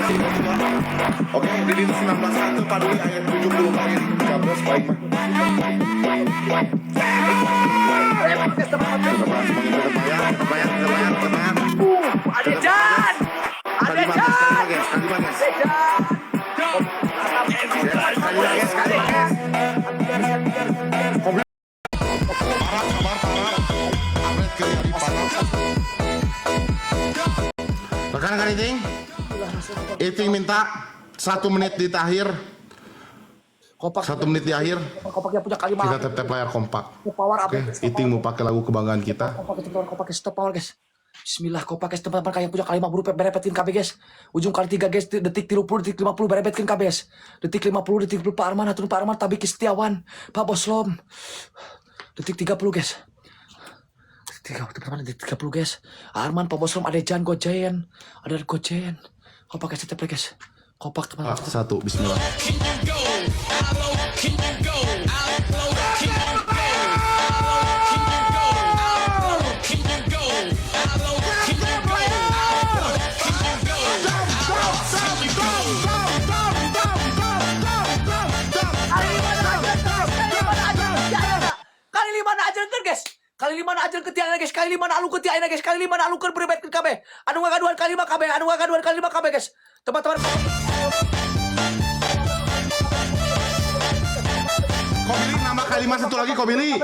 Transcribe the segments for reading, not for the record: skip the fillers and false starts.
Oke, jadi 19 Paduli ayat 70 ayat 13 baik mah. Ada Jan. Ada Jan. Rekan-rekan Iting minta 1 menit di akhir. Kompak 1 menit di akhir. Kompaknya punya kalimat. Kita tap layar kompak. Power Oke, Iting mau pakai lagu kebanggaan kita. Kompak stop power guys. Bismillah kompak teman-teman kayak punya kalimat berupa berepetin KB guys. Ujung kali 3 guys, detik 30 detik 50 berepetin KB guys. Detik 50 detik 10 Pak Arman atur Pak Arman Tabiki Setiawan Pak Boslom. Detik 30 guys. Detik 30 guys. Arman Pak Boslom ada Jan Gojen. Ada Gojen. Kompak step guys. Kompak teman-teman. 1 bismillah. Kali 5 ajar ketiakna guys, kali 5 alu ketiakna guys, kali 5 alu keur berebet ke KB. Anu ngagaduhan kali 5 KB, anu ngagaduhan kali 5 KB guys. Teman-teman. Kobili nama kalimat satu lagi Kobili.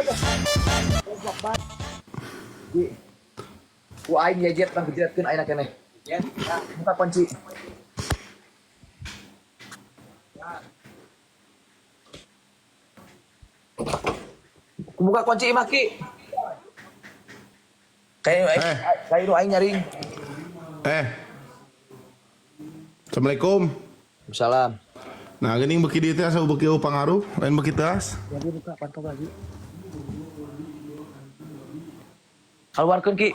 Ku aing jejet nang jejetkeun ayeuna keneh. Ya, buka kunci. Buka kunci Maki. Kayak nu aing nyaring. Assalamualaikum. Salam. Nah, geuning beuki dieu teh asa beuki pangaruh, lain beuki teas. Jadi buka pantau lagi. Keluarkeun Ki.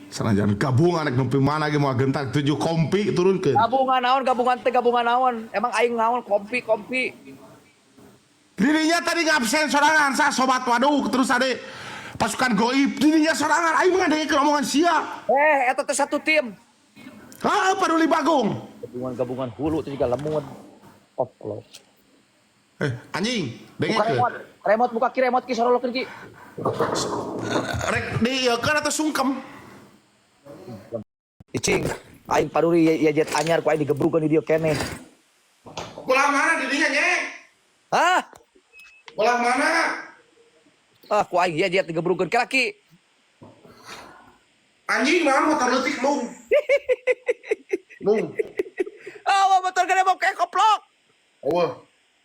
Sanajan gabung anak nempi mana ge moal gentak 7 kompi turunkeun. Gabungan naon? Emang aing naon kompi. Dirinya tadi ngabsen sorangan sa sobat waduk terus ade pasukan goib dirinya sorangan aing mah ngadenge omongan sia. Eta teh satu tim. Paduli Bagung. Gabungan hulu itu juga lemut. Oplok. Anjing, denge Buka remote buka ki remote ki sorolokeun ki. Rek di kan atau sungkem. Icing, aing paduri ya jet anyar ku aing digebrukeun di dieu keneh. Bola mana dirinya nyeng? Hah? Bola mana? Ku aing ya jet digebrukeun ke laki. Anjing naon motor leutik lung. Lung. Motor gede mau kayak koplok. Eueuh.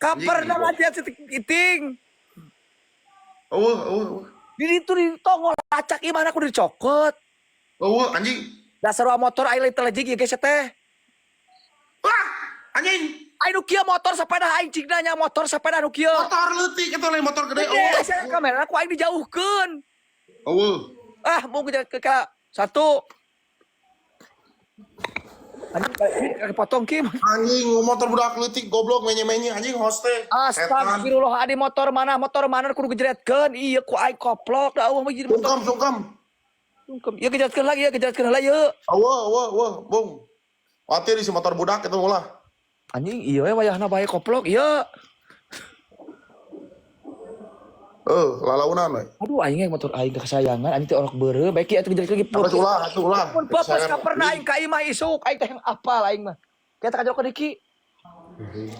Kamper na aja Iting. Eueuh. Di ditu di tongol acak ieu mana ku dicokot. Anjing. Dasar motor aing leutik ya guys teh. Wah, anjing. Aing nu kieu motor sepeda aing cigna nya motor sepeda nu kieu. Motor leutik eta lain motor gede. Kamera ku aing dijauhkeun. Eueuh. Mau ke satu. Anjing potong Kim. Anjing motor budak leutik goblok menye-menye anjing hoste. Astagfirullah adi motor mana kudu gejeretkeun. Ieu ku aing koplok da eueuh mah jadi motor. Sungkem. Ieu gejeretkeun lagi ieu. Eueuh, bung. Watir si motor budak eta ulah. Anjing ieu we wayahna bae koplok ieu. Lalaunan we. Aduh aing motor aing kesayangan anjing teh orok beureuh bae ki atuh gejeret lagi. Atuh ulah. Mun pepes ka pernah aing ka imah isuk aing teh apal aing mah. Kita kajok deui ki.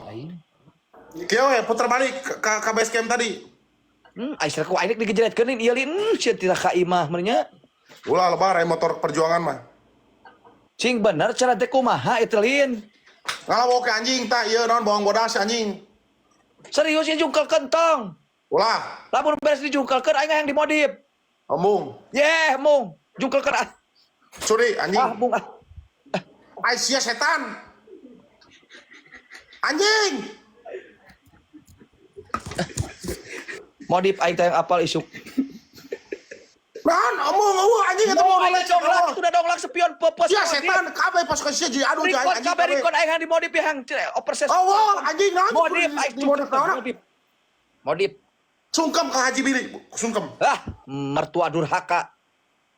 Aing. Kieu we puter balik ka base camp tadi. Aing ku aing digejeretkeun ieu lin sia tidak ka imah mah nya. Ulah lebar motor perjuangan mah. Cing bener cara teh kumaha eta lin. Ngalawo ke anjing tah ieu naon bawang bodas anjing. Serius ya jungkel kentong. Ulah. Lamun beres dijungkelkeun aing yang dimodif. Mung. Mung. Jungkelkeun Suri anjing. Mung Aisyah setan. Anjing. Modif aing teh apal isuk. Naon omong anjing eta mau donglang sudah donglang spion pepes. Sia setan kabeh pasukan sia jadi anu anjing. Kabeh rikon aing dimodif yang overses. Anjing naon. Modif aing modif. Sungkem ke Haji Billy, sungkem. Mertua durhaka.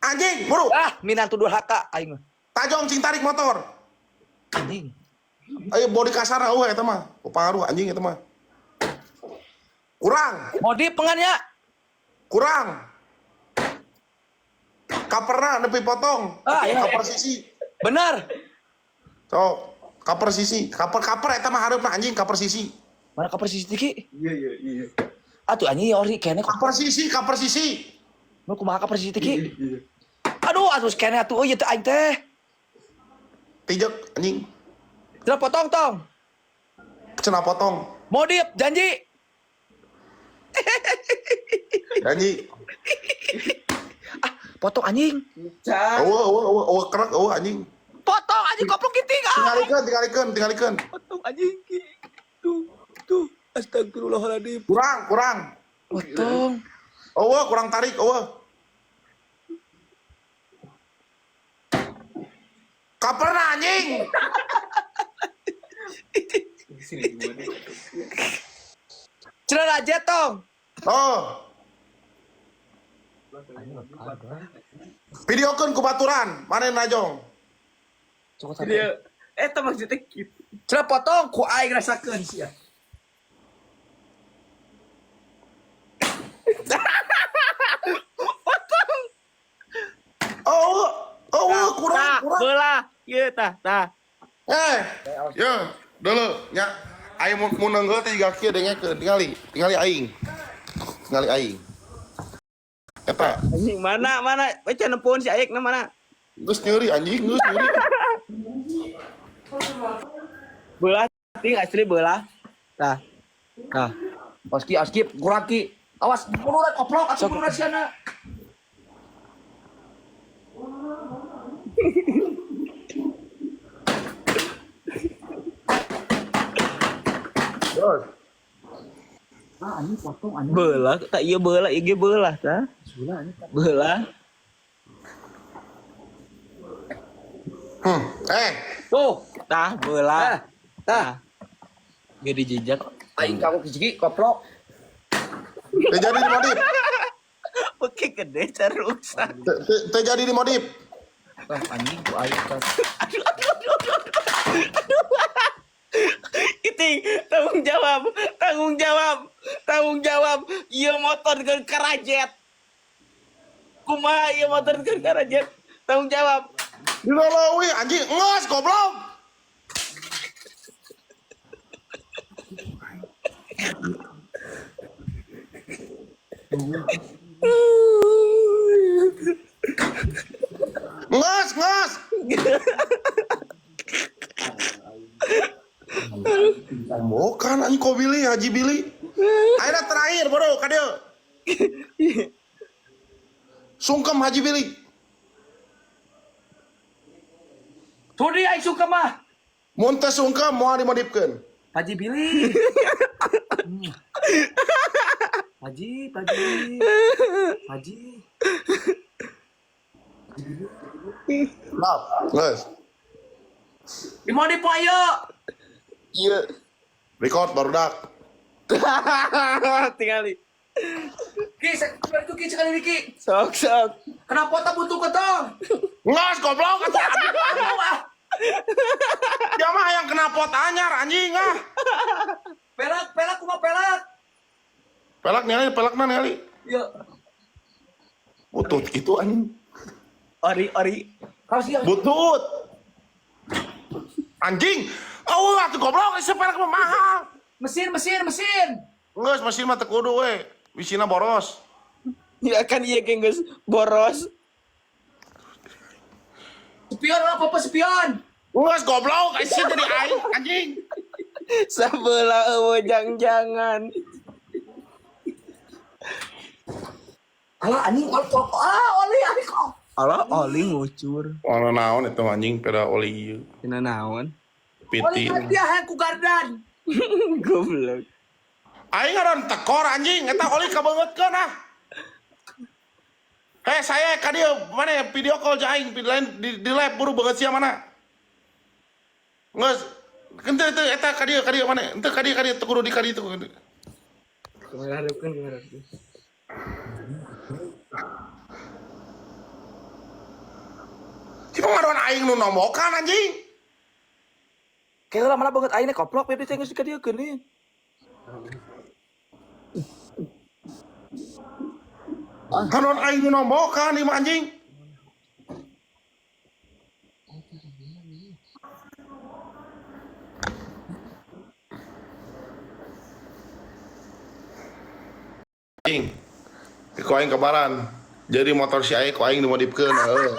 Anjing, buru. Minang tuduh haka aing mah. Tajong cing tarik motor. Anjing. Ayo body kasar eta mah. Pengaruh anjing eta mah. Kurang. Modif pengannya. Kurang. Kaperna nepi potong. Iya. Kaper sisi. Benar. Sok, kaper sisi. Kaper eta mah hareupna anjing kaper sisi. Mana kaper sisi tiki? Iya. Atuh anjing ori kene kok. Kaper sisi. Mau kumaha kaper sisi tiki? Aduh kene atuh ieu teh aing teh. Pijek anjing. Cenah potong tong. Cenah potong. Modif janji. Janji. Potong anjing. Eueuh kerak anjing. Potong anjing goblok kiting. Tinggalikeun. Potong anjing. Tuh. Astagfirullahaladzim. Kurang. Potong. Kurang tarik, Kaperna anjing. Cenah aja tong. Videokeun ku baturan, mane najong. Cukup Dia eta maksudnya gitu. Cenah potong ku aing rasakeun sia. Kurang. Belah. Ieu tah. Dulu nya aing mun neunggeuh teh jiga kieu dengekeun tingali aing. Eta Anjing mana? Baca nepun si Aik na mana? geus nyeri anjing, geus nyeri. Belah ting asli belah. Tah. Oski kurang ki. Awas munurat oplok atuh munurat siana. Terus Anjing potong anjing. Belah, tak iya belah, iya belah tah. Belah. Tuh, Tah belah. Tah. Gede jejak. aing kamu kiciki koplok. teu jadi dimodif. Oke gede carusan. Teu jadi dimodif. Anjing ku aing. Iting tanggung jawab. Ieu motor ke karajet. Kumaha ieu motor ke karajet? Tanggung jawab. Dilolowi anjing, ngeus goblok. Ngeus. Bukan anjing kau Billy, Haji Billy. Akhirnya terakhir bro, kadeu. Sungkem Haji Billy. Sudi aing suka mah. Mun teu sungkem moal dimodifkeun. Haji Billy. Haji. Maaf, geus. Dimodif ayo. Iya. Record barudak. Tingali. Ki, sekali Ki. Sok. Kenapa tak butuh ketong? Ngeus goblok atuh. Dia mah yang kena pot anyar anjing ah. Pelak kumaha pelak. Pelakna Nelly. Ya. Butut gitu anjing. Ori. Kaos dia. Butut. Anjing. Atuh goblok isi pelak mah mahal. Mesin. Ngeus mesin mah teu kudu we. Bisina boros. Ya kan iya geus boros. Spion apa spion? Ngeus goblok isi jadi aing anjing. Sabelah eueuh jangan. Alah anjing oli anjing kok. Alah oli ngucur. Warna naon itu anjing peda oli ieu. Tina naon? Oli Piti. kan dia ku gardan. Goblok. Aing ngaran tekor anjing eta oli kabeungeutkeun ah. Saya ka dieu mana video call jeung aing di live buru beungeut sia mana. Ngeus henteu eta ka dieu mana? Henteu ka dieu teu kudu di ka dieu. Gimana hareukeun? Cuma ngadon aing nu nombokan anjing. Kayak lama banget aingnya koplok bebek teh geus dikadiekeun nih. Ngadon aing nu nombokan ieu mah anjing. Anjing. Ku aing kabaran. Jadi motor si aing ku aing dimodifkeun heuh.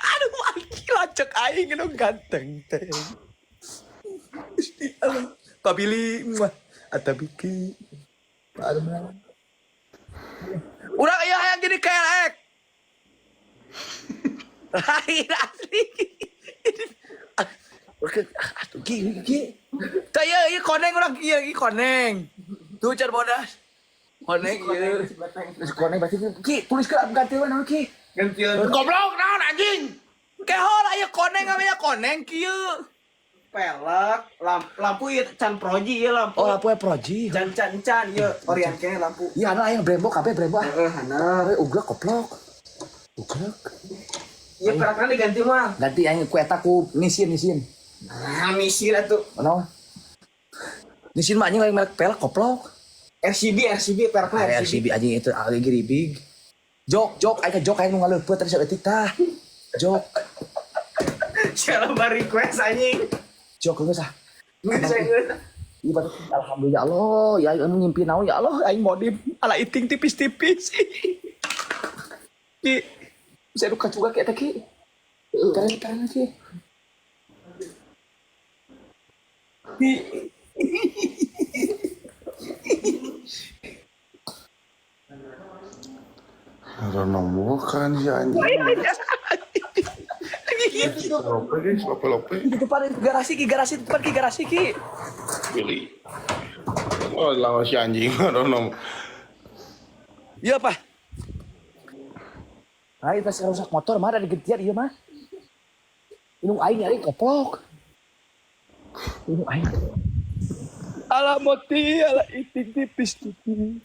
Aduh, maki lacok aing nu ganteng teh. Pak Billy, atau Biki, Pak Arman. Udah iya yang jadi kelek. Lain asli. Oke, atuh Ki. Tah ieu koneng urang ieu koneng. Tuh car bodas. Koneng ieu. Terus koneng berarti Ki, tuliskeun gantian naon Ki? Gantian Goblok naon anjing? Kehol aya koneng namanya koneng kieu. pelek, lampu ieu can proji ieu lampu. Oh, lampu proji. Can ieu orian kene lampu. Iya, ana aya brembo kabeh brembo. Hana. Ugrek koplok. Ugrek. Ieu perakna diganti mah. Ganti aing ku eta ku nisin. Nah, misi lah tuh. Naon? Nisin mah anjing lain merek pelek koplok. RCB perakna RCB anjing itu lagi big. Jok aing nu ngaleupeuh tadi saeutik tah. Jok. Siapa bari request anjing. Jok geus ah. Geus geus. Ibarat alhamdulillah ya Allah, ya aing ngimpi naon ya Allah, aing modif ala iting tipis-tipis. Ki, saya duka juga kayak tadi. Keren Ki. Ki. Ada nombokan si anjing. Lope. Di depan garasi Ki. Pilih. Oh, lawan si anjing. Ada nom. Iya, Pak. Aing pas rusak motor mah ada digentian ieu mah. Inung aing nyari koplok. Inung aing. Ala moti, ala iting tipis-tipis.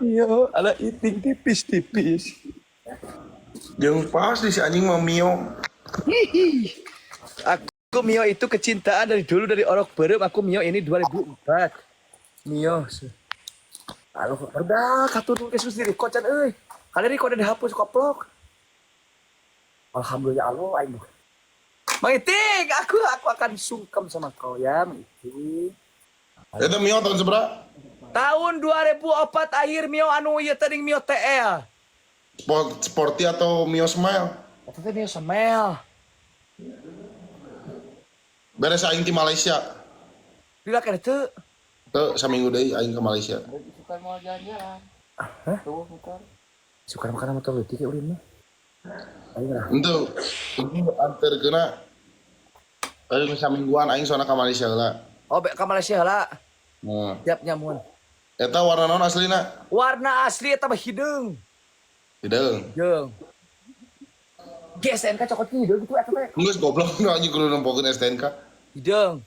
Iya, ala iting tipis-tipis. Yang pas di si anjing mah Mio. Aku Mio itu kecintaan dari dulu dari orok berem. Aku Mio ini 2004. Mio. Halo, udah katur kesus diri kocan euy. Kali ini kode dihapus koplok. Alhamdulillah Allah aing. Mang Iting, aku akan sungkem sama kau ya, Mang Iting. Itu Mio tahun seberapa? Tahun 2004 akhir Mio anu ieu teuing Mio TL. Sporty atau Mio Smile? Eta teh Mio Semel. Beres aing di Malaysia. Bila kana teu? Tuh, saminggu deui aing ke Malaysia. Bukan mau jalan-jalan. Hah? Tuh, bukan. Suka makan motor leutik ya urang mah. Aing mah. Itu antar kena. Aing samingguan aing soalnya ke Malaysia lah. Oh, ka Malaysia heula. Nah, Siap nyamun. eta warna naon aslina? Warna asli eta mah hideung. Hideung. Jeung. GSNK cokot hideung gitu eta teh. Geus goblok nu anjing kudu nempokeun STNK. Hideung.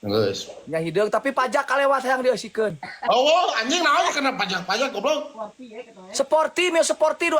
Geus. Nya hideung tapi pajak kalewat hayang dieusikeun. Oh, anjing naon kena pajak-pajak goblok. Sporty Mio sporty